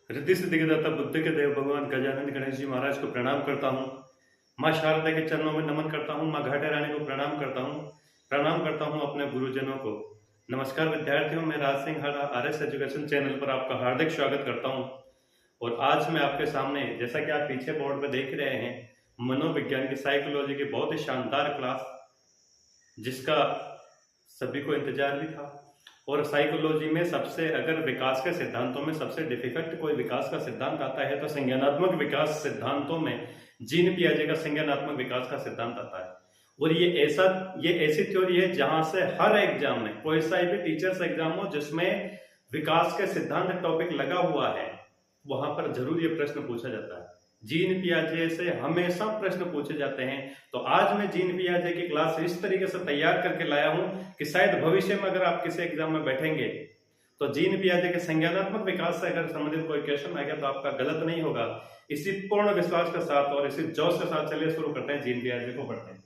रिद्धि सिद्धि के दाता बुद्धि के देव भगवान गजानंद गणेश जी महाराज को प्रणाम करता हूँ। माँ शारदा के चरणों में नमन करता हूँ। माँ घाटे रानी को प्रणाम करता हूँ। प्रणाम करता हूँ अपने गुरुजनों को। नमस्कार विद्यार्थियों, मैं राज सिंह हरा आरएस एजुकेशन चैनल पर आपका हार्दिक स्वागत करता हूँ। और आज मैं आपके सामने, जैसा कि आप पीछे बोर्ड पर देख रहे हैं, मनोविज्ञान की साइकोलॉजी की बहुत ही शानदार क्लास, जिसका सभी को इंतजार भी था। और साइकोलॉजी में सबसे, अगर विकास के सिद्धांतों में सबसे डिफिकल्ट कोई विकास का सिद्धांत आता है तो संज्ञानात्मक विकास सिद्धांतों में जीन पियाजे का संज्ञानात्मक विकास का सिद्धांत आता है। और ये ऐसी थ्योरी है जहां से हर एग्जाम में, कोई सा भी टीचर्स एग्जाम हो जिसमें विकास के सिद्धांत टॉपिक लगा हुआ है, वहां पर जरूर ये प्रश्न पूछा जाता है। जीन पियाजे से हमेशा प्रश्न पूछे जाते हैं। तो आज मैं जीन पियाजे की क्लास इस तरीके से तैयार करके लाया हूं कि शायद भविष्य में अगर आप किसी एग्जाम में बैठेंगे तो जीन पियाजे के संज्ञानात्मक विकास से अगर संबंधित कोई क्वेश्चन आ गया तो आपका गलत नहीं होगा। इसी पूर्ण विश्वास के साथ और इसी जोश के साथ चलिए शुरू करते हैं, जीन पियाजे को पढ़ते हैं।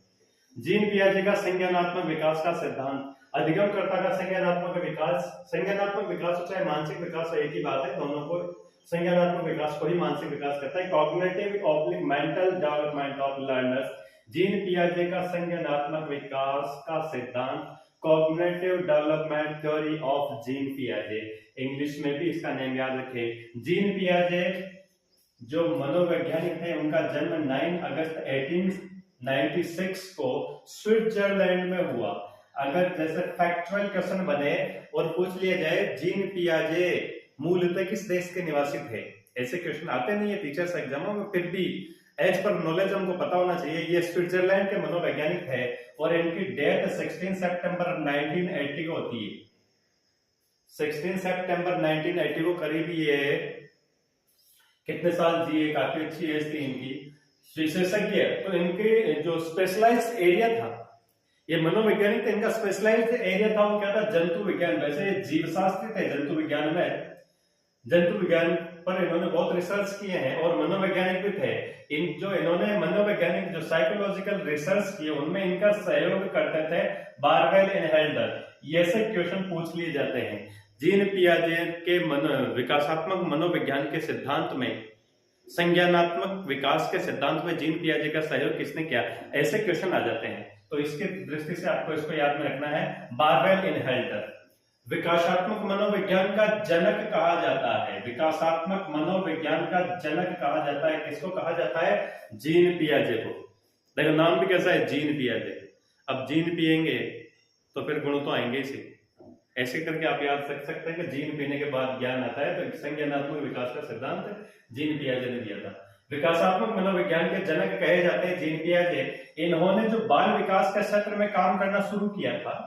जीन पियाजे का संज्ञानात्मक विकास का सिद्धांत। अधिगमकर्ता का संज्ञानात्मक विकास हो चाहे मानसिक विकास हो, एक ही बात है, दोनों को संज्ञानात्मक विकास को ही मानसिक विकास कहता है। Cognitive oblique mental development of learners. Jean पियाजे का संज्ञानात्मक विकास का सिद्धांत cognitive development theory of Jean पियाजे। इंग्लिश में भी इसका नाम याद रखें। जीन पियाजे जो मनोवैज्ञानिक थे, उनका जन्म 9 अगस्त 1896 को स्विट्जरलैंड में हुआ। अगर जैसे फैक्चुअल क्वेश्चन बने और पूछ लिया जाए जीन पियाजे मूलतः किस देश के निवासी थे, ऐसे क्वेश्चन आते नहीं है टीचर्स एग्जामों में, फिर भी एज पर नॉलेज हमको पता होना चाहिए। ये स्विट्जरलैंड के मनोवैज्ञानिक है और इनकी डेथ 16 सितंबर 1980 को होती है। 16 सितंबर 1980 को करीब ये कितने साल जिए, काफी अच्छी एज थी इनकी। विशेषज्ञ तो इनके जो स्पेशलाइज्ड एरिया था, ये मनोवैज्ञानिक थे, इनका स्पेशलाइज्ड एरिया था वो क्या था, जंतु विज्ञान। वैसे जीवशास्त्री थे, जंतु विज्ञान में, जंतु विज्ञान पर इन्होंने बहुत रिसर्च किए हैं और मनोवैज्ञानिक भी थे। इन्होंने मनोवैज्ञानिक जो साइकोलॉजिकल रिसर्च किए उनमें इनका सहयोग करते थे बारवेल एंड हेल्डर। ऐसे क्वेश्चन पूछ लिए जाते हैं। जीन पियाजे के विकासात्मक मनोविज्ञान के सिद्धांत में, संज्ञानात्मक विकास के सिद्धांत में जीन पियाजे का सहयोग किसने किया, ऐसे क्वेश्चन आ जाते हैं। तो इसकी दृष्टि से आपको इसको याद में रखना है। बारवेल एंड हेल्डर विकासात्मक मनोविज्ञान का जनक कहा जाता है। विकासात्मक मनोविज्ञान का जनक कहा जाता है। किसको कहा जाता है? जीन पियाजे को। देखो नाम भी कैसा है, जीन पियाजे। अब जीन पिएंगे तो फिर गुण तो आएंगे ही। ऐसे करके आप याद रख सकते हैं कि जीन पीने के बाद ज्ञान आता है। तो संज्ञानात्मक विकास का सिद्धांत जीन पियाजे ने दिया था। विकासात्मक मनोविज्ञान के जनक कहे जाते हैं जीन पियाजे। इन्होंने जो बाल विकास के क्षेत्र में काम करना शुरू किया था,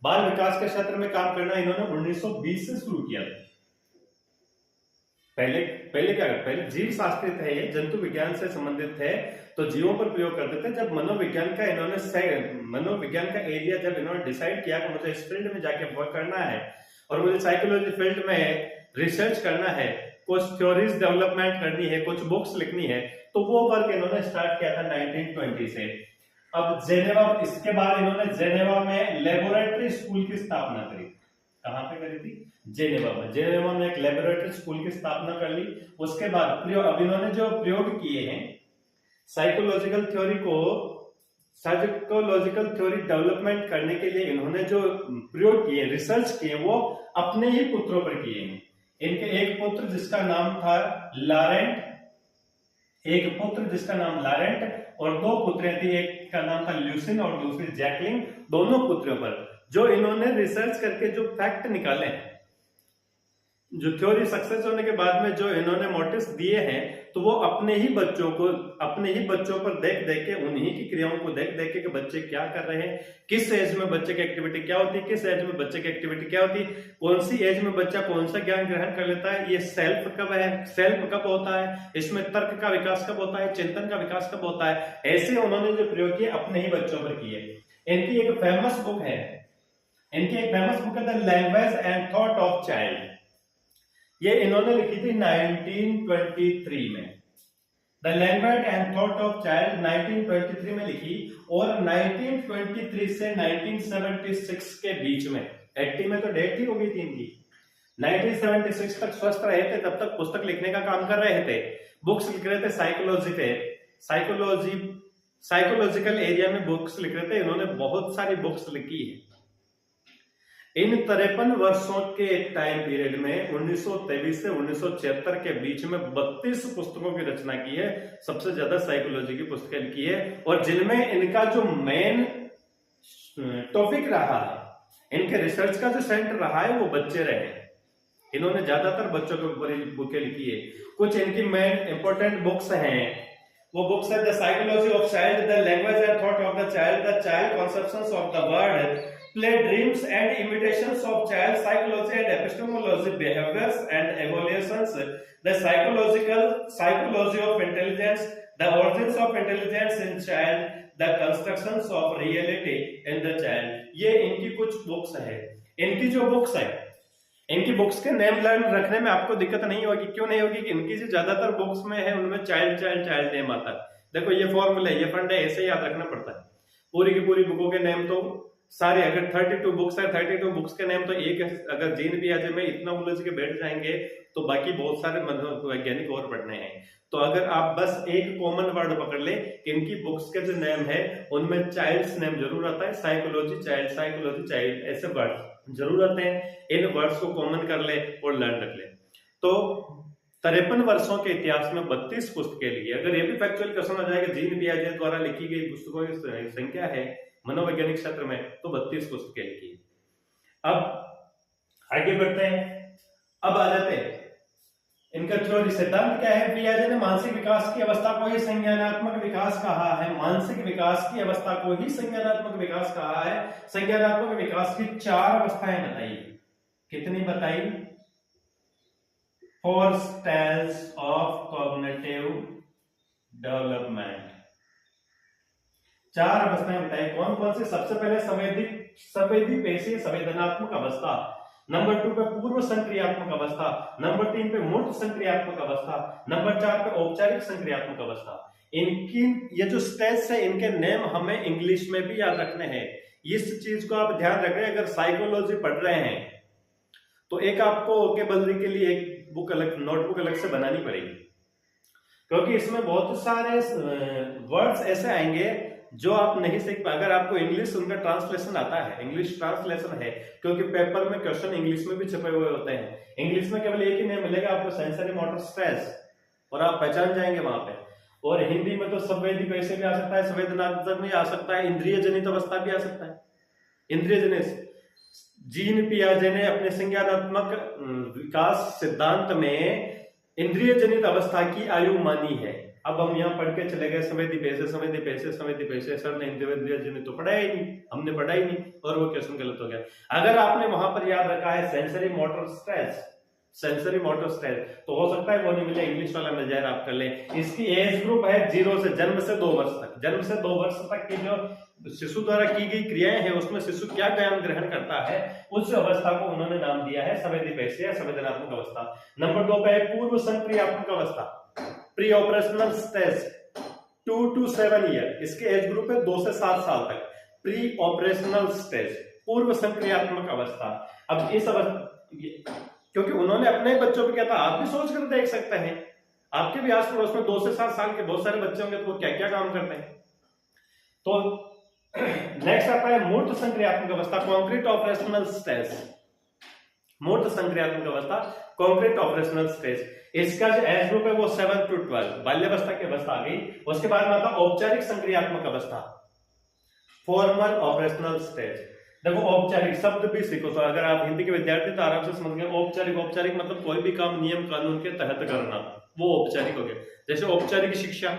बाल विकास के क्षेत्र में काम करना इन्होंने 1920 से शुरू किया था। पहले जीव शास्त्री थे, ये जंतु विज्ञान से संबंधित थे, तो जीवों पर प्रयोग करते थे। जब मनोविज्ञान का एरिया जब इन्होंने डिसाइड किया कि मुझे इस फील्ड में जाके वर्क करना है और मुझे साइकोलॉजी फील्ड में रिसर्च करना है, कुछ थ्योरीज डेवलपमेंट करनी है, कुछ बुक्स लिखनी है, तो वो वर्क इन्होंने स्टार्ट किया था 1920 से। अब जेनेवा, इसके बाद इन्होंने जेनेवा में लेबोरेटरी स्कूल की स्थापना करी। कहां पे करी थी? जेनेवा में। जेनेवा में एक लेबोरेटरी स्कूल की स्थापना कर ली। उसके बाद अब इन्होंने जो प्रयोग किए हैं साइकोलॉजिकल थ्योरी डेवलपमेंट करने के लिए, इन्होंने जो प्रयोग किए, रिसर्च किए, वो अपने ही पुत्रों पर किए हैं। इनके एक पुत्र जिसका नाम था लारेंट, और दो पुत्रें थी, एक का नाम था ल्यूसिन और दूसरी जैकलिन। दोनों पुत्रों पर जो इन्होंने रिसर्च करके जो फैक्ट निकाले हैं, जो थ्योरी सक्सेस होने के बाद में जो इन्होंने मोटिव्स दिए हैं, तो वो अपने ही बच्चों पर देख देख के, उन्हीं की क्रियाओं को देख देख के बच्चे क्या कर रहे हैं, किस एज में बच्चे की एक्टिविटी क्या होती है, किस एज में बच्चे की एक्टिविटी क्या होती है, कौन सी एज में बच्चा कौन सा ज्ञान ग्रहण कर लेता है, ये सेल्फ कब होता है, इसमें तर्क का विकास कब होता है, चिंतन का विकास कब होता है, ऐसे उन्होंने जो प्रयोग किए अपने ही बच्चों पर किए। इनकी एक फेमस बुक है the language and thought of child. ये इन्होंने लिखी थी 1923 में। The language and thought of child 1923 में लिखी, और 1923 से 1976 के बीच में, 80 में तो डेथ ही हो गई थी इनकी, 1976 तक स्वस्थ रहे थे, तब तक पुस्तक लिखने का काम कर रहे थे, बुक्स लिख रहे थे साइकोलॉजी पे, साइकोलॉजिकल एरिया में बुक्स लिख रहे थे। इन्होंने बहुत सारी बुक्स लिखी है। इन 53 वर्षों के टाइम पीरियड में 1923 से 1976 के बीच में 32 पुस्तकों की रचना की है। सबसे ज्यादा साइकोलॉजी की पुस्तकें लिखी है, और जिनमें इनका जो मेन टॉपिक रहा है, इनके रिसर्च का जो सेंटर रहा है, वो बच्चे रहे हैं। इन्होंने ज्यादातर बच्चों के ऊपर बुकें लिखी है। कुछ इनकी मेन इंपॉर्टेंट बुक्स हैं, वो बुक्स है the psychology of child, the language and thought of the child conceptions of the world, play dreams and imitations of child psychology and epistemology, behaviors and evolutions, the psychology of intelligence, the origins of intelligence in child, the constructions of reality in the child। ये इनकी कुछ books है। इनकी जो books है, इनकी books के name learn रखने में आपको दिक्कत नहीं होगी। क्यों नहीं होगी? कि इनकी जो ज्यादातर बुक्स में है, उनमें चाइल्ड चाइल्ड चाइल्ड नेम आता है। देखो ये फॉर्मूला है, ये फंड है, ऐसे याद रखना पड़ता है। पूरी की पूरी बुकों के नेम तो सारे, अगर 32 बुक्स है, 32 बुक्स के नेम तो एक, अगर जीन पियाजे में इतना उलझ के बैठ जाएंगे तो बाकी बहुत सारे वैज्ञानिक और पढ़ने हैं। तो अगर आप बस एक कॉमन वर्ड पकड़ ले कि इनकी बुक्स के जो नेम है उनमें चाइल्ड्स नेम जरूर आता है, साइकोलॉजी चाइल्ड ऐसे वर्ड जरूर आते हैं। इन वर्ड्स को कॉमन कर ले और लर्न रख ले। तो 53 वर्षों के इतिहास में 32 पुस्तकें लिखी। अगर ये भी फैक्चुअल क्वेश्चन आ जाएगा जीन पियाजे द्वारा लिखी गई पुस्तकों की संख्या है मनोवैज्ञानिक क्षेत्र में, तो 32 पुस्तकें लिखी। अब आगे बढ़ते हैं। अब आ जाते हैं इनका थ्योरी सिद्धांत क्या है। पियाजे ने मानसिक विकास की अवस्था को ही संज्ञानात्मक विकास कहा है। मानसिक विकास की अवस्था को ही संज्ञानात्मक विकास कहा है। संज्ञानात्मक विकास की 4 अवस्थाएं बताई। कितनी बताई? 4 स्टेज ऑफ कॉग्निटिव डेवलपमेंट। 4 अवस्थाएं बताई। कौन कौन से? सबसे पहले संवेदी पेशी संवेदनात्मक अवस्था, नंबर 2 पे पूर्व संक्रियात्मक अवस्था, नंबर 3 पे मूर्त संक्रियात्मक अवस्था, नंबर 4 पे औपचारिक संक्रियात्मक अवस्था। इनकी ये जो स्टेज है, इनके नेम हमें इंग्लिश में भी याद रखने हैं। इस चीज को आप ध्यान रखें। अगर साइकोलॉजी पढ़ रहे हैं तो एक आपको वोकैबुलरी के लिए एक बुक अलग, नोटबुक अलग से बनानी पड़ेगी, क्योंकि इसमें बहुत सारे वर्ड्स ऐसे आएंगे जो आप नहीं सीख पाए। अगर आपको इंग्लिश उनका ट्रांसलेशन आता है, इंग्लिश ट्रांसलेशन है, क्योंकि पेपर में क्वेश्चन इंग्लिश में भी छपे हुए होते हैं। इंग्लिश में केवल एक ही नेम मिलेगा आपको, सेंसरी मोटर स्ट्रेस, और आप पहचान जाएंगे वहां पे। और हिंदी में तो संवेदी पेशी भी आ सकता है, संवेदनात्मक भी आ सकता है, इंद्रिय जनित अवस्था भी आ सकता है। इंद्रिय जनित जीन पियाजे ने अपने संज्ञानात्मक विकास सिद्धांत में इंद्रिय जनित अवस्था की आयु मानी है। अब हम यहाँ पढ़ के चले गए संवेदी पेशे, सर ने इंद्रिय जनित तो पढ़ा ही नहीं, हमने पढ़ा ही नहीं, और वो क्वेश्चन गलत हो गया। अगर आपने वहां पर याद रखा है सेंसरी मोटर स्ट्रेस, तो हो सकता है वो नहीं मिले, इंग्लिश वाला मिल जाए, आप कर ले। इसकी एज ग्रुप है 0 से जन्म से 2 वर्ष तक। जन्म से 2 वर्ष तक की जो शिशु द्वारा की गई क्रियाएं हैं, उसमें शिशु क्या ज्ञान ग्रहण करता है, उस अवस्था को उन्होंने नाम दिया है संवेदी पेशी या संवेदनात्मक अवस्था। नंबर 2 पे पूर्व संक्रियात्मक अवस्था, pre operational stage 2 to 7 year. इसके एज ग्रुप है 2 से 7 साल तक। प्री ऑपरेशनल स्टेज, पूर्व संक्रियात्मक अवस्था। अब इस अवस्था, क्योंकि उन्होंने अपने बच्चों पे क्या था, आप भी सोच कर देख सकते हैं, आपके भी आस पड़ोस में 2 से 7 साल के बहुत सारे बच्चे होंगे, तो वो क्या क्या काम करते हैं। तो नेक्स्ट आता है मूर्त संक्रियात्मक अवस्था, कॉन्क्रीट ऑपरेशनल स्टेज। मूर्त संक्रियात्मक अवस्था, कॉन्क्रीट ऑपरेशनल स्टेज। इसका जो एज ग्रुप है वो 7 to 12, बाल्यावस्था की अवस्था आ गई। उसके बाद में आता औपचारिक संक्रियात्मक अवस्था, फॉर्मल ऑपरेशनल स्टेज। देखो औपचारिक शब्द भी सीखो, तो अगर आप हिंदी के विद्यार्थी तो आराम से समझ गए। औपचारिक मतलब कोई भी काम नियम कानून के तहत करना, वो औपचारिक हो गया। जैसे औपचारिक शिक्षा,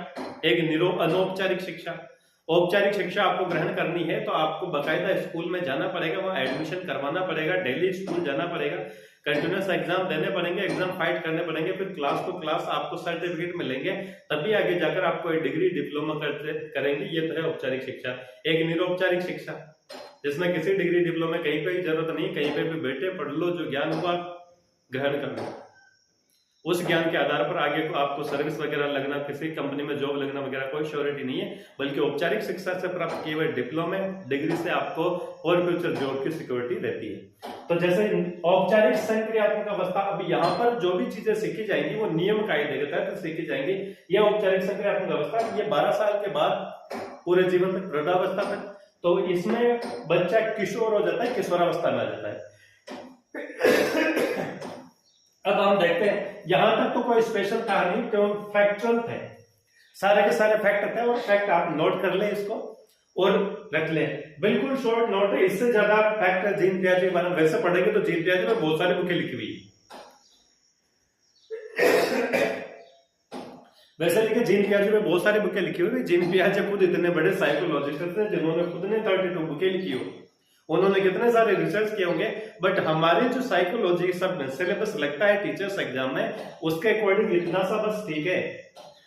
एक अनौपचारिक शिक्षा। औपचारिक शिक्षा आपको ग्रहण करनी है तो आपको बकायदा स्कूल में जाना पड़ेगा, वहां एडमिशन करवाना पड़ेगा, डेली स्कूल जाना पड़ेगा, कंटिन्यूस एग्जाम देने पड़ेंगे, एग्जाम फाइट करने पड़ेंगे, फिर क्लास टू क्लास आपको सर्टिफिकेट मिलेंगे, तभी आगे जाकर आपको डिग्री डिप्लोमा करेंगे। ये तो है औपचारिक शिक्षा। एक निरौपचारिक शिक्षा, जिसमें किसी डिग्री डिप्लोमा कहीं पे जरूरत नहीं, कहीं पे भी बैठे पढ़ लो, जो ज्ञान हुआ ग्रहण कर लो। उस ज्ञान के आधार पर आगे को आपको सर्विस वगैरह लगना, किसी कंपनी में जॉब लगना वगैरह कोई श्योरिटी नहीं है, बल्कि औपचारिक शिक्षा से प्राप्त किए हुए डिप्लोमा डिग्री से आपको और फ्यूचर जॉब की सिक्योरिटी रहती है। तो जैसे औपचारिक संक्रियात्मक अवस्था, अब यहाँ पर जो भी चीजें सीखी जाएंगी वो नियम कायदे के तहत सीखी जाएंगी। ये औपचारिक संक्रियात्मक अवस्था ये 12 साल के बाद पूरे जीवन तक, वृद्धावस्था तक, तो इसमें बच्चा किशोर हो जाता है, किशोरावस्था में आ जाता है। अब हम देखते हैं, यहां तक तो कोई स्पेशल था नहीं, केवल फैक्चुअल थे, सारे के सारे फैक्ट थे, और फैक्ट आप नोट कर लें इसको और रख लें, बिल्कुल शॉर्ट नोट है। इससे ज्यादा फैक्ट जीन पियाजे के बारे में वैसे पढ़ेंगे तो जीन पियाजे में बहुत सारी बुकें लिखी हुई है, वैसे लिखे जीन पियाजे में बहुत सारी बुकें लिखी हुई है। जीन पियाजे खुद इतने बड़े साइकोलॉजिस्ट थे जिन्होंने खुद ने 32 बुकें लिखी हो, उन्होंने कितने सारे रिसर्च किए होंगे, बट हमारे जो साइकोलॉजी सब सिलेबस लगता है टीचर्स एग्जाम में, उसके अकॉर्डिंग इतना सा बस ठीक है।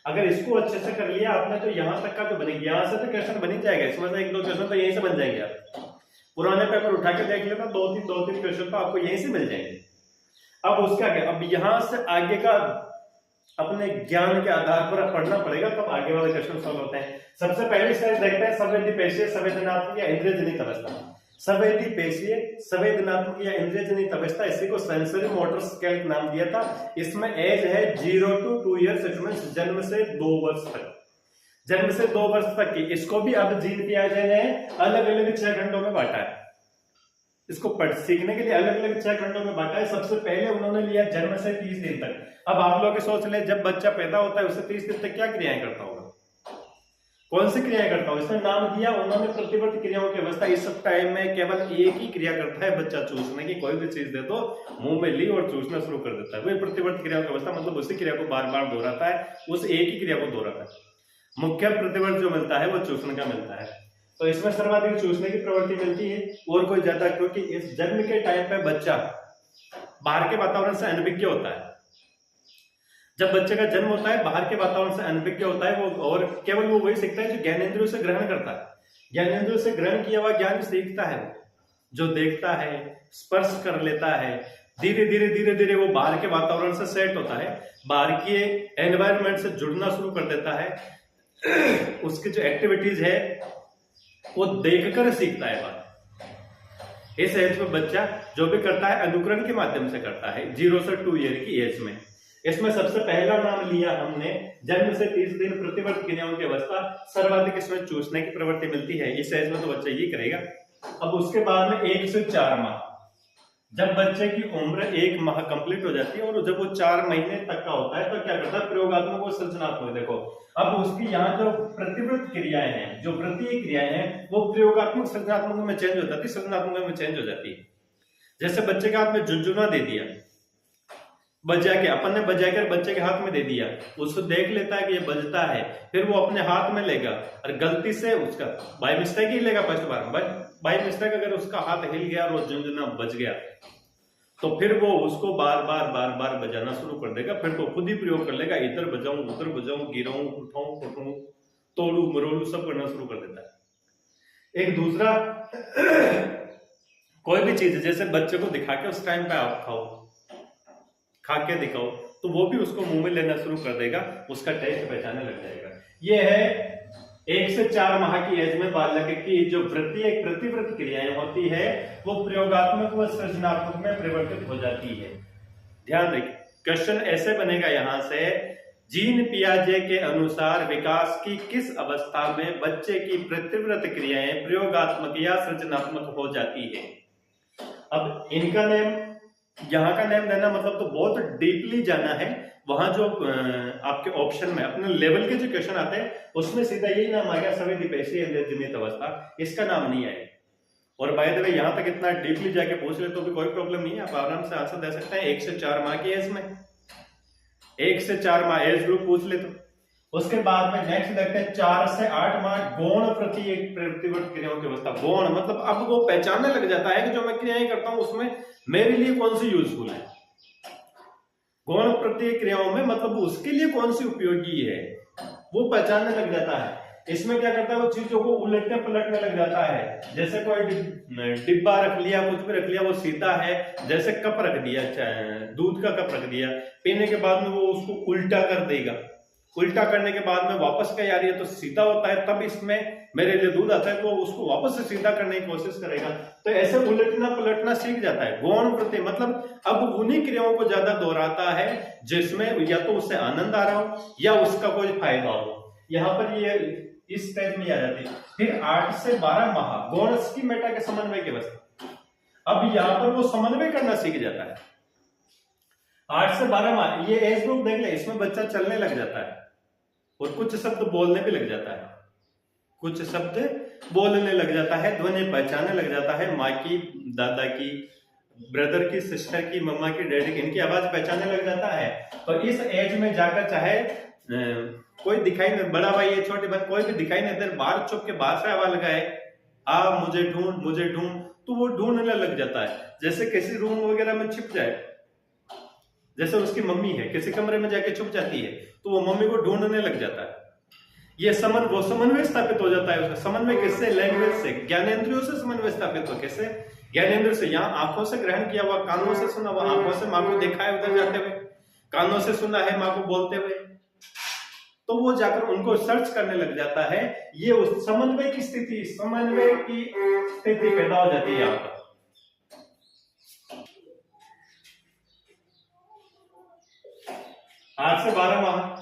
अगर इसको अच्छे से कर लिया आपने तो यहां तक का तो बनेगी, यहां से तो क्वेश्चन बन ही जाएगा, इसमें से 1-2 क्वेश्चन तो यहीं से बन जाएंगे। आप पुराने पेपर उठा के देख लेना, 2-3 क्वेश्चन तो आपको यहीं से मिल जाएंगे। अब उसका क्या, अब यहां से आगे का अपने ज्ञान के आधार पर पढ़ना पड़ेगा, तब आगे वाले क्वेश्चन सॉल्व होते हैं। सबसे पहले स्टेज देखते हैं संवेदीपेशीय संवेदनात्मक या इंद्रियजनित अवस्था। संवेदीपेशीय संवेदनात्मक या इंद्रियजनित अवस्था, इसी को सेंसरी मोटर स्केल नाम दिया था। इसमें एज है 0 to 2 years, इसमें जन्म से 2 वर्ष तक, जन्म से 2 वर्ष तक की। इसको भी अब जीन पियाजे ने अलग अलग 6 खंडों में बांटा है, इसको पढ़ सीखने के लिए अलग अलग 6 खंडों में बांटा है। सबसे पहले उन्होंने लिया जन्म से 30 दिन तक। अब आप लोग सोच ले, जब बच्चा पैदा होता है उससे 30 दिन तक क्या क्रियाएं करता होगा, कौन सी क्रियाएं करता होगा, इसमें नाम दिया उन्होंने प्रतिवर्ती क्रियाओं की अवस्था। इस टाइम में केवल एक ही क्रिया करता है बच्चा, चूसने की। कोई भी चीज दे तो मुंह में ली और चूसना शुरू कर देता है, वही प्रतिवर्ती क्रियाओं की अवस्था, मतलब उसी क्रिया को बार बार दोहराता है, उस एक ही क्रिया को दोहराता है। मुख्य प्रतिवर्त जो मिलता है वो चूसने का मिलता है, तो इसमें सर्वाधिक चूसने की प्रवृत्ति मिलती है और कोई ज्यादा, क्योंकि इस जन्म के टाइम पे बच्चा बाहर के वातावरण से अनभिज्ञ होता है। जब बच्चे का जन्म होता है बाहर के वातावरण से अनभिज्ञ होता है वो, और केवल वो वही सीखता है जो ज्ञानेंद्रियों से ग्रहण करता है। ज्ञानेंद्रियों से ग्रहण किया हुआ ज्ञान सीखता है, जो देखता है, स्पर्श कर लेता है, धीरे धीरे धीरे धीरे वो बाहर के वातावरण से सेट होता है, बाहर के एनवायरनमेंट से जुड़ना शुरू कर देता है। उसकी जो एक्टिविटीज है वो देखकर सीखता है बात। इस एज में बच्चा जो भी करता है अनुकरण के माध्यम से करता है, 0 से 2 ईयर की एज में। इसमें सबसे पहला नाम लिया हमने जन्म से 30 दिन प्रतिवर्त क्रियाओं की अवस्था, सर्वाधिक इसमें चूसने की प्रवृत्ति मिलती है, इस एज में तो बच्चा ये करेगा। अब उसके बाद में 1 से 4 माह, जब बच्चे की उम्र 1 माह कंप्लीट हो जाती है और जब वो 4 महीने तक का होता है तो क्या करता है, प्रयोगात्मक और सृजनात्मक। देखो अब उसकी यहाँ जो प्रतिवर्त क्रियाएं हैं, जो वृत्तीय क्रियाएं हैं, वो प्रयोगात्मक सृजनात्मक में चेंज हो जाती है, सृजनात्मक में चेंज हो जाती है। जैसे बच्चे के हाथ में झुनझुना दे दिया, बजा के अपन ने बजा कर बच्चे के हाथ में दे दिया, उसको देख लेता है कि ये बजता है, फिर वो अपने हाथ में लेगा और गलती से उसका बाय मिस्टेक ही लेगा फर्स्ट बार, बाय मिस्टेक अगर उसका हाथ हिल गया और वो झुनझुना बज गया तो फिर वो उसको बार बार बजाना शुरू कर देगा। फिर तो खुद ही प्रयोग कर लेगा, इधर बजाऊं उधर बजाऊं, गिराऊं उठाऊं फटूं तोड़ू मरोड़ू सब करना शुरू कर देता है। एक दूसरा कोई भी चीज जैसे बच्चे को दिखा के उस टाइम पे आप खाओ, खा के दिखाओ, तो वो भी उसको मुंह में लेना शुरू कर देगा, उसका टेस्ट पहचानने लग जाएगा। ये है 1 से 4 माह की एज में बालक की जो वृत्तीय प्रतिवर्त क्रियाएं होती है वो प्रयोगात्मक व सृजनात्मक में परिवर्तित हो जाती है। ध्यान रखिए, क्वेश्चन ऐसे बनेगा यहां से, जीन पियाजे के अनुसार विकास की किस अवस्था में बच्चे की प्रतिवर्त क्रियाएं प्रयोगात्मक या सृजनात्मक हो जाती है। अब इनका नेम, यहाँ का नेम लेना मतलब तो बहुत डीपली जाना है। वहां जो आपके ऑप्शन में अपने लेवल के जो क्वेश्चन आते हैं उसमें सीधा यही नाम आ गया, संवेदीपेशीय इंद्रियजनित अवस्था, इसका नाम नहीं आएगा। और बाय द वे यहाँ तक इतना डीपली जाके पूछ ले तो भी कोई प्रॉब्लम नहीं है, आप आराम से आंसर दे सकते हैं। 1 से 4 माह की एज में 1 से 4 माह एज ग्रुप पूछ ले तो। उसके बाद में नेक्स्ट देखते हैं 4 से 8 माह गौण प्रतिवर्त क्रियाओं की अवस्था। गौण मतलब अब वो पहचानने लग जाता है कि जो मैं क्रियाएं करता हूं उसमें मेरे लिए कौन सी यूजफुल है। गौण प्रतिक्रियाओं में मतलब उसके लिए कौन सी उपयोगी है वो पहचानने लग जाता है। इसमें क्या करता है, वो चीजों को उलटने पलटने लग जाता है। जैसे कोई डिब्बा रख लिया, कुछ भी रख लिया, वो सीधा है, जैसे कप रख दिया, दूध का कप रख दिया, पीने के बाद में वो उसको उल्टा कर देगा, उल्टा करने के बाद में वापस क्या यार ये तो सीधा होता है, तब इसमें मेरे लिए दूध आता है, तो उसको वापस से सीधा करने की कोशिश करेगा। तो ऐसे उलटना पलटना सीख जाता है। गौण वृत्ति मतलब अब उन्हीं क्रियाओं को ज्यादा दोहराता है जिसमें या तो उससे आनंद आ रहा हो या उसका कोई फायदा हो। यहाँ पर ये इस स्टेज में आ जाती है। फिर 8 से 12 माह गौण स्कीमेटा के समन्वय की अवस्था। अब यहाँ पर वो समन्वय करना सीख जाता है। 8 से 12 माह ये एज ग्रुप देख ले, इसमें बच्चा चलने लग जाता है और कुछ शब्द बोलने भी लग जाता है, कुछ शब्द बोलने लग जाता है, ध्वनि पहचानने लग जाता है, माँ की, दादा की, ब्रदर की, सिस्टर की, मम्मा की, डैडी की, इनकी आवाज पहचानने लग जाता है। तो इस एज में जाकर चाहे कोई दिखाई नहीं, बड़ा भाई है, छोटे भाई, कोई भी दिखाई नहीं दे, बाहर चुप के बाहर से आवाज लगाए, आ मुझे ढूंढ मुझे ढूंढ, तो वो ढूंढने लग जाता है। जैसे किसी रूम वगैरह में छिप जाए, जैसे उसकी मम्मी है किसी कमरे में जाके छुप जाती है, तो वो मम्मी को ढूंढने लग जाता है। ये समन्वय स्थापित हो जाता है उसका। समन्वय किससे? लैंग्वेज से, ज्ञानेंद्रियों से समन्वय स्थापित हो। कैसे? ज्ञानेंद्रियों से। यहाँ आंखों से ग्रहण किया हुआ, कानों से सुना हुआ, आंखों से माँ को देखा है उधर जाते हुए, कानों से सुना है माँ को बोलते हुए, तो वो जाकर उनको सर्च करने लग जाता है। ये उस समन्वय की स्थिति, समन्वय की स्थिति पैदा हो जाती है यहाँ पर। 8 से 12 माह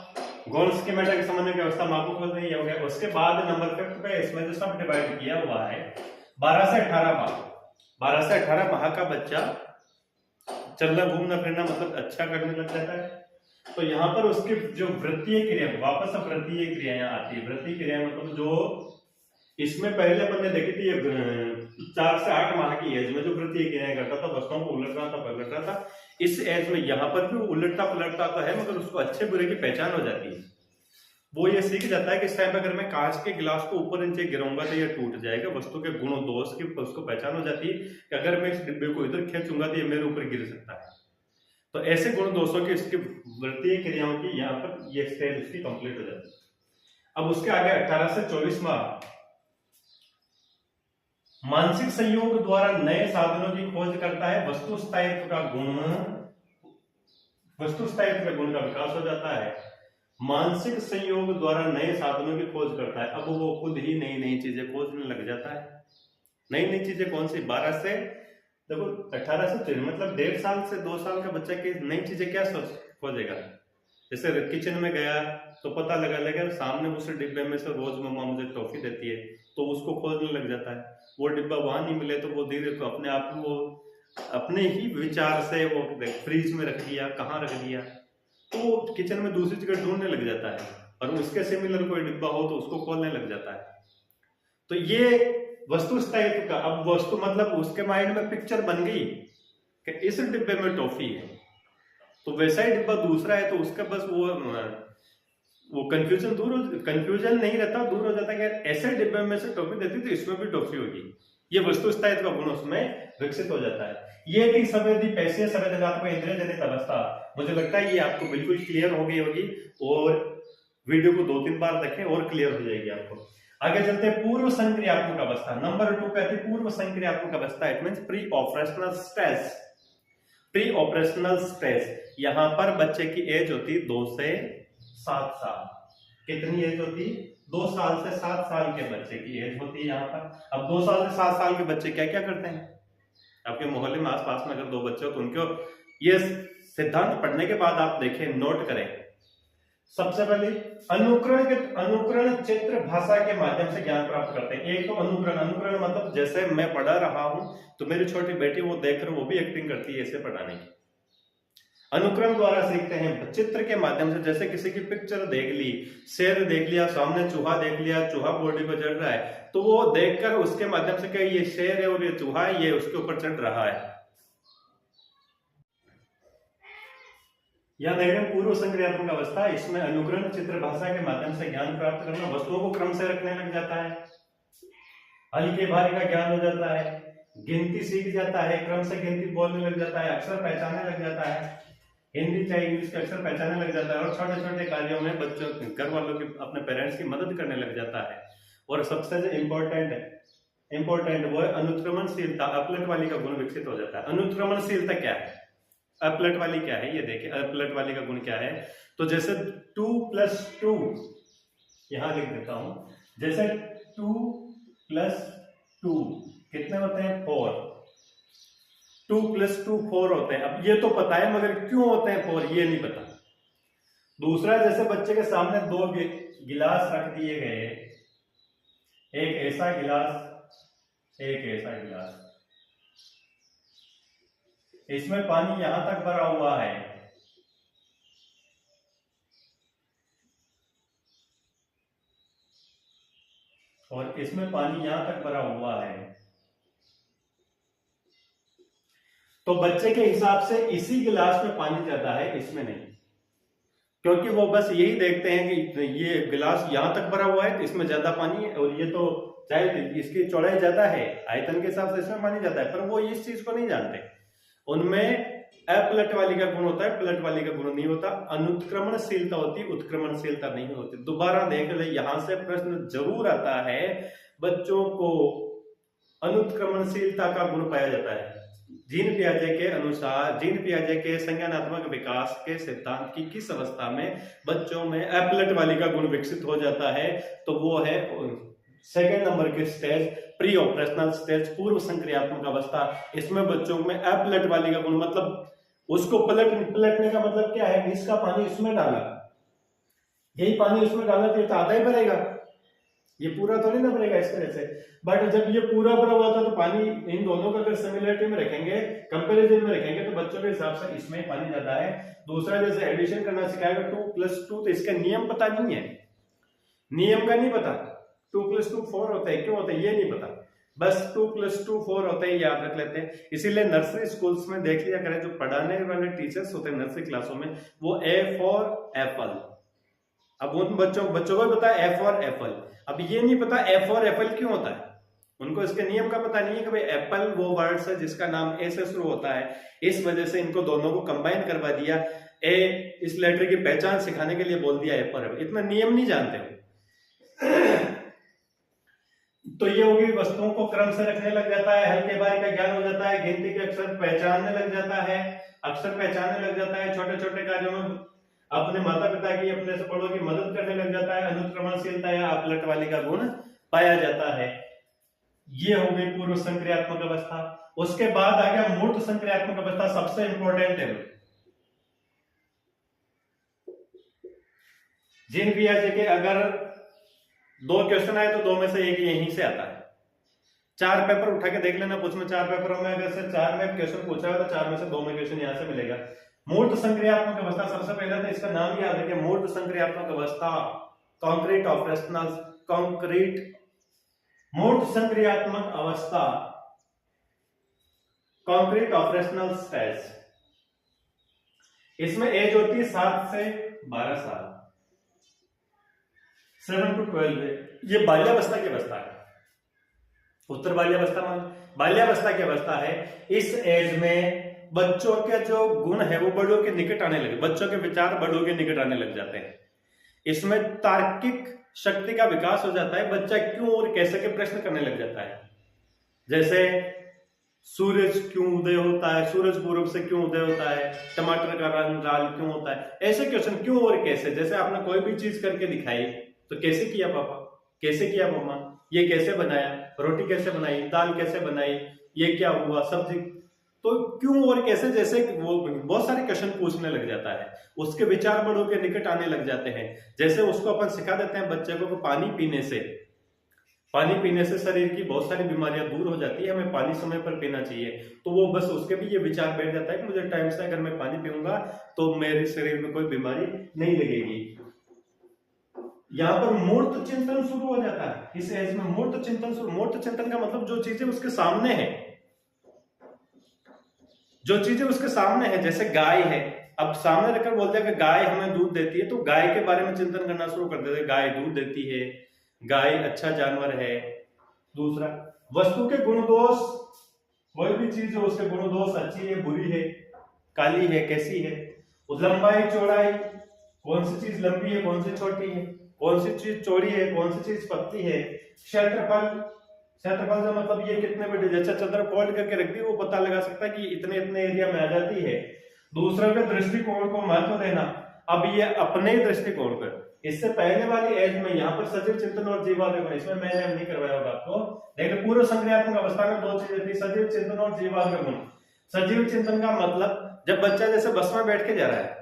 गौण स्कीमेटा के समन्वय की अवस्था माँ को खोज नहीं हो गया। उसके बाद नंबर 5 पे इसमें जो सब डिवाइड किया हुआ है 12 से 18 माह। 12 से 18 माह का बच्चा चलना घूमना फिरना मतलब अच्छा करने लग जाता है। तो यहाँ पर उसकी जो वृत्तीय क्रिया, वापस वृत्तीय क्रियाएं आती है। वृत्तीय क्रिया मतलब जो इसमें पहले अपन ने देखी थी 4 से 8 माह की एज में जो वृत्तीय क्रियाएं करता था, वस्तुओं को उलट रहा था, पलट रहा था, इस एज में यहाँ पर भी उलटता पलटता तो है, मगर उसको अच्छे बुरे की पहचान हो जाती है। वो ये सीख जाता है कि इस टाइम पे अगर मैं कांच के गिलास को ऊपर नीचे गिराऊंगा तो ये टूट जाएगा। वस्तु के गुण दोष की उसको पहचान हो जाती है कि अगर मैं इस डिब्बे को इधर खींचूंगा तो ये मेरे ऊपर गिर सकता है। तो ऐसे गुण दोषों की इसकी वृत्तीय क्रियाओं की यहाँ पर ये स्टेज इसकी कंप्लीट हो जाती है। अब उसके आगे 18 से 24 माह मानसिक संयोग द्वारा नए साधनों की खोज करता है। वस्तु स्थायित्व का गुण का विकास हो जाता है। मानसिक संयोग द्वारा नए साधनों की खोज करता है। अब वो खुद ही नई नई चीजें खोजने लग जाता है। नई नई चीजें कौन सी? 12 से देखो 18 से 3 मतलब 1.5 साल से 2 साल का बच्चा की नई चीजें क्या खोजेगा? जैसे किचन में गया तो पता लगा लेगा सामने उस डिब्बे में से रोज मम्मा मुझे टॉफी देती है, तो उसको खोजने लग जाता है। वो डिब्बा वहां नहीं मिले तो वो धीरे तो अपने आप वो अपने ही विचार से वो फ्रिज में रख दिया, कहाँ रख दिया, तो वो किचन में दूसरी जगह ढूंढने लग जाता है और उसके सिमिलर कोई डिब्बा हो तो उसको खोलने लग जाता है। तो ये वस्तु स्थायित्व का, अब वस्तु मतलब उसके माइंड में पिक्चर बन गई कि इस डिब्बे में टॉफी है, तो वैसा ही डिब्बा दूसरा है तो उसका बस वो कंफ्यूजन नहीं रहता, दूर हो जाता है कि ऐसे डिब्बे में से टॉफी देती तो इसमें भी टॉफी होगी। ये वस्तु स्थायित्व का गुण उसमें विकसित हो जाता है। ये थी संवेदी पेशीय संवेदनात्मक इंद्रिय जनित अवस्था। मुझे लगता है ये आपको बिल्कुल क्लियर हो गई होगी और वीडियो को 2-3 बार देखें और क्लियर हो जाएगी आपको। आगे चलते हैं पूर्व संक्रियात्मक अवस्था। नंबर 2 कहते हैं पूर्व संक्रियात्मक अवस्था। It means pre operational stage. Pre operational stage, यहां पर बच्चे की एज होती 2 से 7 साल। कितनी एज होती? 2 साल से 7 साल के बच्चे की एज होती है यहाँ पर। अब 2 साल से 7 साल के बच्चे क्या क्या करते हैं? आपके मोहल्ले में आसपास में अगर 2 बच्चे हो तो उनको ये सिद्धांत पढ़ने के बाद आप देखें, नोट करें। सबसे पहले अनुकरण चित्र भाषा के माध्यम से ज्ञान प्राप्त करते हैं। एक तो अनुकरण मतलब जैसे मैं पढ़ा रहा हूं तो मेरी छोटी बेटी वो देख कर वो भी एक्टिंग करती है ऐसे पढ़ाने की। अनुकरण द्वारा सीखते हैं चित्र के माध्यम से। जैसे किसी की पिक्चर देख ली, शेर देख लिया, सामने चूहा देख लिया, चूहा बॉडी पर चढ़ रहा है, तो वो देखकर उसके माध्यम से क्या ये शेर है और ये चूहा है, ये उसके ऊपर चढ़ रहा है। यह देख रहे हैं पूर्व संक्रियात्मक अवस्था। इसमें अनुकरण चित्र भाषा के माध्यम से ज्ञान प्राप्त करना, वस्तुओं को क्रम से रखने लग जाता है, हल्के भारी का ज्ञान हो जाता है, गिनती सीख जाता है, क्रम से गिनती बोलने लग जाता है, अक्षर पहचानने लग जाता है। हिंदी चाहे इंग्लिश के अक्षर पहचानने लग जाता है और छोटे छोटे कार्यों में बच्चों घर वालों की अपने पेरेंट्स की मदद करने लग जाता है। और सबसे जो इम्पोर्टेंट वो है अनुक्रमणशीलता, अपलट वाली का गुण विकसित हो जाता है। अनुक्रमणशीलता क्या है, अपलट वाली क्या है, ये देखिए अपलट वाली का गुण क्या है। तो जैसे 2+2 यहां लिख देता हूं, जैसे 2+2 कितने होते हैं 4, 2+2 4 होते हैं। अब ये तो पता है मगर क्यों होते हैं 4 ये नहीं पता। दूसरा जैसे बच्चे के सामने दो गिलास रख दिए गए, एक ऐसा गिलास एक ऐसा गिलास, इसमें पानी यहां तक भरा हुआ है और इसमें पानी यहां तक भरा हुआ है, तो बच्चे के हिसाब से इसी गिलास में पानी ज्यादा है, इसमें नहीं, क्योंकि वो बस यही देखते हैं कि ये गिलास यहां तक भरा हुआ है तो इसमें ज्यादा पानी है, और ये तो चाहे इसकी चौड़ाई ज्यादा है आयतन के हिसाब से इसमें पानी ज्यादा है, पर वो इस चीज को नहीं जानते। उनमें अपलट वाली का गुण होता है, पलट वाली का गुण नहीं होता। अनुत्क्रमणशीलता होती, उत्क्रमणशीलता नहीं होती। दोबारा देख ले, यहां से प्रश्न जरूर आता है, बच्चों को अनुत्क्रमणशीलता का गुण पाया जाता है। जीन पियाजे के अनुसार, जीन पियाजे के संज्ञानात्मक विकास के सिद्धांत की किस अवस्था में बच्चों में अपलट वाली का गुण विकसित हो जाता है, तो वो है सेकेंड नंबर के स्टेज, प्री ऑपरेशनल स्टेज, पूर्व संक्रियात्मक अवस्था। इसमें बच्चों में अपलट वाली का गुण, मतलब उसको पलटने का मतलब क्या है, इसका पानी इसमें डाला, यही पानी उसमें डाला तो आधा ही भरेगा, ये पूरा तो नहीं ना भरेगा इस तरह से। बट जब ये पूरा भरा हुआ था तो पानी इन दोनों को अगर सिमिलरिटी में रखेंगे, कंपैरिजन में रखेंगे, तो बच्चों के हिसाब से इसमें पानी ज्यादा है। दूसरा जैसे एडिशन करना सिखाएगा 2+2, तो इसका नियम पता नहीं है, नियम का नहीं पता, 2+2 4 होता है, क्यों होता है ये नहीं पता, बस 2+2 4 होते हैं, याद रख लेते हैं। इसीलिए नर्सरी स्कूल्स में देख लिया करें, जो पढ़ाने वाले टीचर्स होते हैं नर्सरी क्लासों में, वो A फॉर एप्पल, अब उन बच्चों को भी पता है A फॉर एप्पल, अब ये नहीं पता A फॉर एप्पल क्यों होता है, उनको इसके नियम का पता नहीं है कि भाई एप्पल वो वर्ड है जिसका नाम ए से शुरू होता है, इस वजह से इनको दोनों को कंबाइन करवा दिया, ए इस लेटर की पहचान सिखाने के लिए बोल दिया एप्पल, इतना नियम नहीं जानते हो। तो ये होगी, वस्तुओं को क्रम से रखने लग जाता है, हल्के बारी का ज्ञान हो जाता है, गिनती के अक्षर पहचानने लग जाता है, अक्षर पहचानने लग जाता है, छोटे छोटे कार्यों में अपने माता पिता की, अपने से बड़ों की मदद करने लग जाता है, अनुक्रमणशीलता या अपलट वाली का गुण पाया जाता है। ये हो गई पूर्व संक्रियात्मक अवस्था। उसके बाद आ गया मूर्त संक्रियात्मक अवस्था, सबसे इंपॉर्टेंट है। जीन पियाजे के अगर 2 क्वेश्चन आए तो 2 में से एक यहीं से आता है। 4 पेपर उठा के देख लेना, उसमें 4 पेपरों में अगर से 4 में क्वेश्चन पूछा है तो 4 में से 2 में क्वेश्चन यहां से मिलेगा। मूर्त संक्रियात्मक अवस्था, सबसे पहले तो इसका नाम याद रखिए, मूर्त संक्रियात्मक अवस्था, कॉन्क्रीट ऑपरेशनल, मूर्त संक्रियात्मक अवस्था, कॉन्क्रीट ऑपरेशनल स्टेज। इसमें एज होती है 7 से 12 साल, 7 to 12। ये बाल्यावस्था की अवस्था है, उत्तर बाल्यावस्था की अवस्था है। इस एज में बच्चों के जो गुण है वो बड़ों के निकट आने लगे, बच्चों के विचार बड़ों के निकट आने लग जाते हैं। इसमें तार्किक शक्ति का विकास हो जाता है, बच्चा क्यों और कैसे के प्रश्न करने लग जाता है। जैसे सूरज क्यों उदय होता है, सूरज पूर्व से क्यों उदय होता है, टमाटर का रंग लाल क्यों होता है, ऐसे क्वेश्चन क्यों और कैसे। जैसे आपने कोई भी चीज करके दिखाई तो कैसे किया पापा, कैसे किया मम्मा, ये कैसे बनाया, रोटी कैसे बनाई, दाल कैसे बनाई, ये क्या हुआ, सब्जी, तो क्यों और कैसे जैसे वो बहुत सारे क्वेश्चन पूछने लग जाता है। उसके विचार बड़ों के निकट आने लग जाते हैं। जैसे उसको अपन सिखा देते हैं बच्चे को पानी पीने से शरीर की बहुत सारी बीमारियां दूर हो जाती है, हमें पानी समय पर पीना चाहिए, तो वो बस उसके भी ये विचार बैठ जाता है कि मुझे टाइम से अगर मैं पानी पीऊंगा तो मेरे शरीर में कोई बीमारी नहीं लगेगी। यहाँ पर मूर्त चिंतन शुरू हो जाता है इस एज में, मूर्त चिंतन का मतलब जो चीजें उसके सामने है, जैसे गाय है, अब सामने रखकर बोलते हैं कि गाय हमें दूध देती है, तो गाय के बारे में चिंतन करना शुरू कर देते हैं, गाय दूध देती है, गाय अच्छा जानवर है। दूसरा, वस्तु के गुण दोष, कोई भी चीज है उसके गुण दोष, अच्छी है, बुरी है, काली है, कैसी है, लंबाई चौड़ाई, कौन सी चीज लंबी है कौन सी छोटी है, कौन सी चीज चौड़ी है कौन सी चीज पतली है। क्षेत्रफल, क्षेत्रफल का मतलब ये कितने बड़े, जैसे चदर फोल्ड करके रख दी वो पता लगा सकता है कि इतने इतने एरिया में आ जाती है। दूसरे के दृष्टिकोण को महत्व देना, अब ये अपने दृष्टिकोण पर, इससे पहले वाली एज में यहाँ पर सजीव चिंतन और जीवात्मक, इसमें मैंने नहीं करवाया होगा आपको, लेकिन पूर्व संक्रियात्मक अवस्था में दो चीजें थी, सजीव चिंतन और जीवात्मक गुण। सजीव चिंतन का मतलब जब बच्चा जैसे बस में बैठ के जा रहा है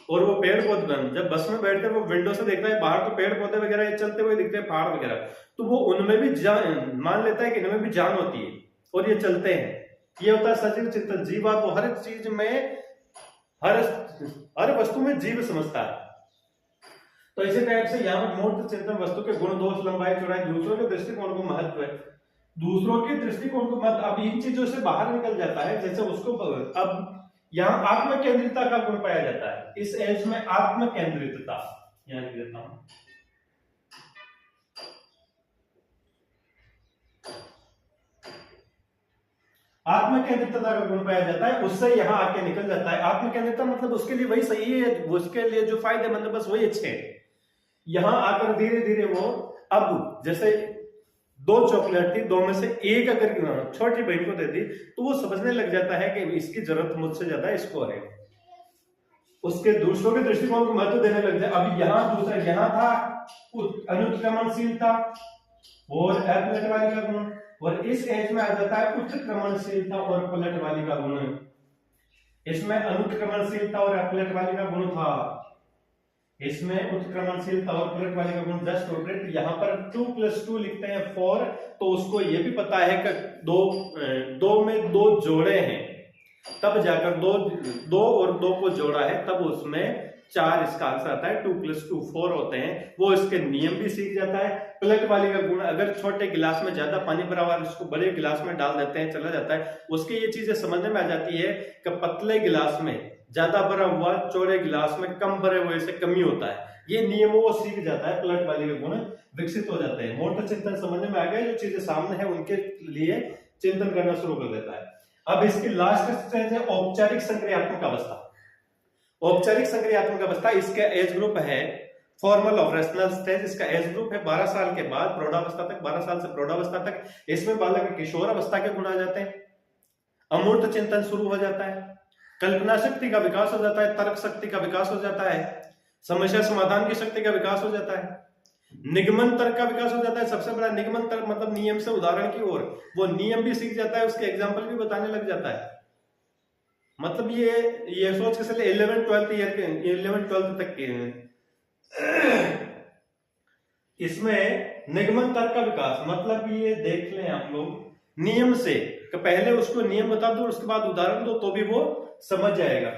और वो पेड़ पौधे, जब बस में बैठकर वो विंडो से देखता है बाहर तो पेड़ पौधे वगैरह चलते हुए दिखते हैं, पहाड़ वगैरह, तो वो उनमें भी जान मान लेता है कि इनमें भी जान होती है और ये चलते हैं। ये होता है सजीव चिंतन। जीवात्मा वो हर चीज में, हर वस्तु में जीव समझता है। तो इसी टाइप से यहाँ पर मूर्त चिंतन वस्तु के गुण दोष लंबाई चौड़ाई दूसरों के दृष्टिकोण को महत्व है, दूसरों के दृष्टिकोण को महत्व। अब इन चीजों से बाहर निकल जाता है, जैसे उसको अब यहाँ आत्म केंद्रितता का गुण पाया जाता है। इस एज में आत्म केंद्रितता, यहाँ लिख देता हूं, आत्म केंद्रितता का गुण पाया जाता है, उससे यहाँ आके निकल जाता है। आत्म केंद्रितता मतलब उसके लिए वही सही है, उसके लिए जो फायदेमंद है बस वही अच्छे है। यहां आकर धीरे धीरे वो, अब जैसे दो चॉकलेट थी, दो में से एक अगर छोटी बहन को दे दी तो वो समझने लग जाता है कि इसकी जरूरत मुझसे ज्यादा इसको है, उसके दूसरों के दृष्टिकोण को महत्व देने लग जाए। अब यहाँ दूसरा, यहाँ था अनुत्क्रमणशीलता और अपलटवाली का गुण, और इस एज में आ जाता है उत्क्रमणशीलता और पलटवाली का गुण। इसमें अनुत्क्रमणशीलता और अपलटवाली का गुण था, इसमें उत्क्रमणशीलता और पलटवाली का गुण। जस्ट ऑपरेट यहाँ पर 2+2 लिखते हैं 4, तो उसको ये भी पता है कि दो में दो जोड़े हैं, तब जाकर दो और दो को जोड़ा है तब उसमें 4 इसका आंसर आता है। 2+2 4 होते हैं, वो इसके नियम भी सीख जाता है। पलटवाली का गुण, अगर छोटे गिलास में ज्यादा पानी भरा हुआ है उसको बड़े गिलास में डाल देते हैं, चला जाता है, उसकी ये चीजें समझने में आ जाती है कि पतले गिलास में ज्यादा भरा हुआ, चौड़े गिलास में कम भरे हुए से कमी होता है। ये नियमों वो सीख जाता है, पलटवाली के गुण विकसित हो जाते हैं। मोटर चिंतन समझने में आ गया, जो चीजें सामने है उनके लिए चिंतन करना शुरू कर देता है। अब इसकी लास्ट स्टेज है औपचारिक संक्रियात्मक अवस्था। औपचारिक संक्रियात्मक अवस्था, इसका एज ग्रुप है फॉर्मल ऑपरेशनल स्टेज, इसका एज ग्रुप है 12 साल के बाद प्रौढ़ावस्था तक, 12 साल से प्रौढ़ावस्था तक। इसमें बालक किशोर अवस्था के गुण आ जाते हैं, अमूर्त चिंतन शुरू हो जाता है, कल्पना शक्ति का विकास हो जाता है, तर्क शक्ति का विकास हो जाता है, समस्या समाधान की शक्ति का विकास हो जाता है, निगमन तर्क का विकास हो जाता है। सबसे बड़ा निगमन तर्क मतलब नियम से उदाहरण की ओर, वो नियम भी सीख जाता है, उसके एग्जाम्पल भी बताने लग जाता है। मतलब ये सोच के चले 11-12 तक के इसमें निगमन तर्क का विकास, मतलब ये देख लें आप लोग, नियम से पहले उसको नियम बता दो, उसके बाद उदाहरण दो तो भी वो समझ जाएगा।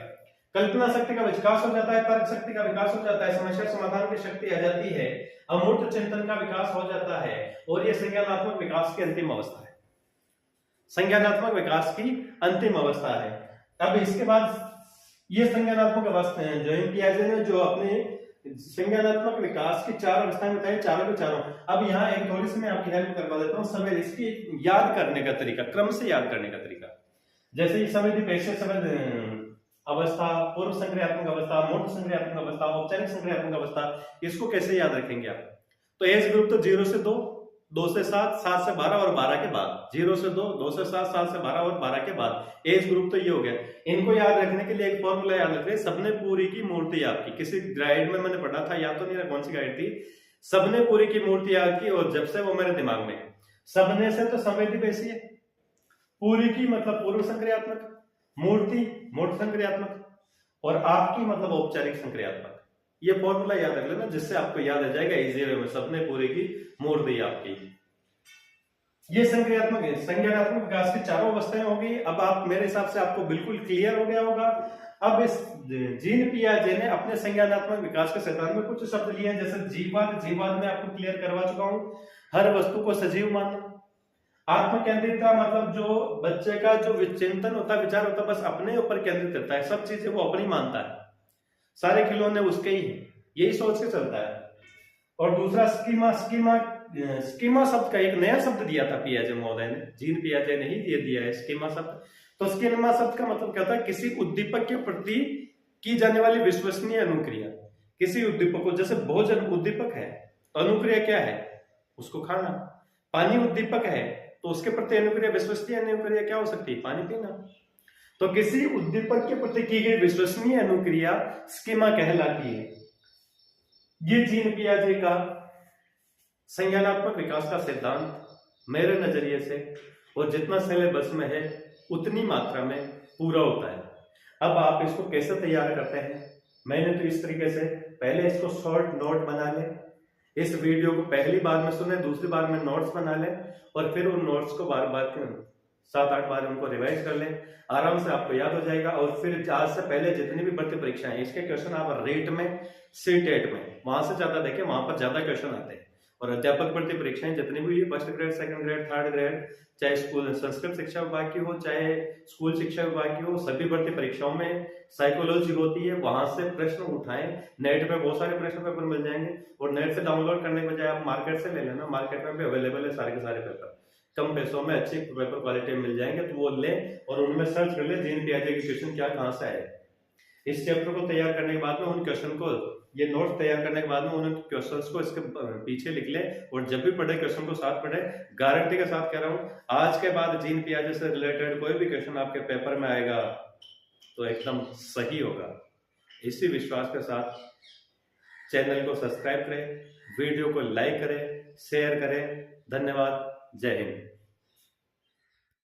कल्पना शक्ति का विकास हो जाता है, तर्क शक्ति का विकास हो जाता है, समस्या समाधान की शक्ति आ जाती है, अमूर्त चिंतन का विकास हो जाता है, और ये संज्ञानात्मक विकास की अंतिम अवस्था है। संज्ञानात्मक विकास की अंतिम अवस्था है। अब इसके बाद ये संज्ञानात्मक अवस्था है जो पियाजे ने जो अपने संज्ञानात्मक विकास की 4 अवस्थाएं बताई, चारों के चारों। अब यहाँ एक थोड़ी सी मैं आपकी हेल्प करवा देता हूँ, समय इसकी याद करने का तरीका, क्रम से याद करने का तरीका। जैसे समय पेशे समय अवस्था, पूर्व संक्रियात्मक अवस्था, मूर्त संक्रियात्मक अवस्था, औपचारिक संक्रियात्मक अवस्था, इसको कैसे याद रखेंगे आप? तो एज ग्रुप तो 0 से 2, 2 से 7, 7 से 12 और 12 के बाद, 0 से 2, 2 से 7, 7 से 12 और 12 के बाद एज ग्रुप तो ये हो गया। इनको याद रखने के लिए एक फॉर्मूला याद रखें, सबने पूरी की मूर्ति आपकी, किसी गाइड में मैंने पढ़ा था, याद तो नहीं रहा कौन सी गाइड थी, सबने पूरी की मूर्ति याद की, और जब से वो मेरे दिमाग में, सबने से तो संवेदी वैसी है, पूरी की मतलब पूर्व संक्रियात्मक, मूर्ति मूर्त संक्रियात्मक, और आपकी मतलब औपचारिक संक्रियात्मक। ये फॉर्मूला याद रख लेना, जिससे आपको याद आ जाएगा इजी वे में, सबने पूरी की मूर्ति आपकी। ये संज्ञानात्मक विकास की चारों अवस्थाएं होगी। अब आप मेरे हिसाब से आपको बिल्कुल क्लियर हो गया होगा। अब इस जीन पियाजे ने अपने संज्ञानात्मक विकास के सिद्धांत में कुछ शब्द लिए हैं, जैसे जीववाद में आपको क्लियर करवा चुका हूं, हर वस्तु को सजीव मानना, आत्म केंद्रितता मतलब जो बच्चे का जो चिंतन होता है, विचार होता है, बस अपने ऊपर केंद्रित करता है, सब चीजें वो अपनी मानता है, सारे खिलौने उसके ही हैं, यही सोच के चलता है। और दूसरा स्कीमा शब्द का एक नया शब्द दिया था पियाजे महोदय ने, जीन पियाजे ने ही ये दिया है स्कीमा शब्द। तो स्कीमा शब्द का मतलब क्या था? किसी उद्दीपक के प्रति की जाने वाली विश्वसनीय अनुक्रिया। किसी उद्दीपक को, जैसे भोजन उद्दीपक है तो अनुक्रिया क्या है, उसको खाना। पानी उद्दीपक है तो उसके प्रति अनुक्रिया, विश्वसनीय अनुक्रिया क्या हो सकती है, पानी पीना। तो किसी उद्दीपक के प्रति की गई विश्वसनीय अनुक्रिया स्कीमा कहलाती है। ये जीन पियाजे का संज्ञानात्मक विकास का सिद्धांत मेरे नजरिए से और जितना सिलेबस में है उतनी मात्रा में पूरा होता है। अब आप इसको कैसे तैयार करते हैं, मैंने तो इस तरीके से पहले इसको शॉर्ट नोट बना ले, इस वीडियो को पहली बार में सुने, दूसरी बार में नोट्स बना ले और फिर उन नोट्स को बार बार 7-8 बार उनको रिवाइज कर ले, आराम से आपको याद हो जाएगा। और फिर आज से पहले जितनी भी भर्ती परीक्षाएं हैं इसके क्वेश्चन आप रेट में, सीटेट में वहां से ज्यादा देखें, वहां पर ज्यादा क्वेश्चन आते हैं। और अध्यापक भर्ती परीक्षाएं जितनी भी हुई, first grade, second grade, third grade, चाहे स्कूल संस्कृत शिक्षा विभाग की हो, चाहे स्कूल शिक्षा विभाग की हो, सभी भर्ती परीक्षाओं में साइकोलॉजी होती है, वहां से प्रश्न उठाएं। नेट पे बहुत सारे प्रश्न पेपर मिल जाएंगे और नेट से डाउनलोड करने के बजाय आप मार्केट से ले लेना, मार्केट में भी अवेलेबल है सारे के सारे पेपर, कम पैसों में अच्छी पेपर क्वालिटी मिल जाएंगे, तो वो ले और उनमें सर्च कर ले जीन पियाजे के क्वेश्चन क्या कहां से आए। इस चैप्टर को तैयार करने के बाद में उन क्वेश्चन को, ये नोट्स तैयार करने के बाद में उन क्वेश्चंस को इसके पीछे लिख ले और जब भी पढ़े क्वेश्चन को साथ पढ़े। गारंटी के साथ कह रहा हूं, आज के बाद जीन पियाजे से रिलेटेड कोई भी क्वेश्चन आपके पेपर में आएगा तो एकदम सही होगा। इसी विश्वास के साथ चैनल को सब्सक्राइब करें, वीडियो को लाइक करें, शेयर करें। धन्यवाद। जय हिंद।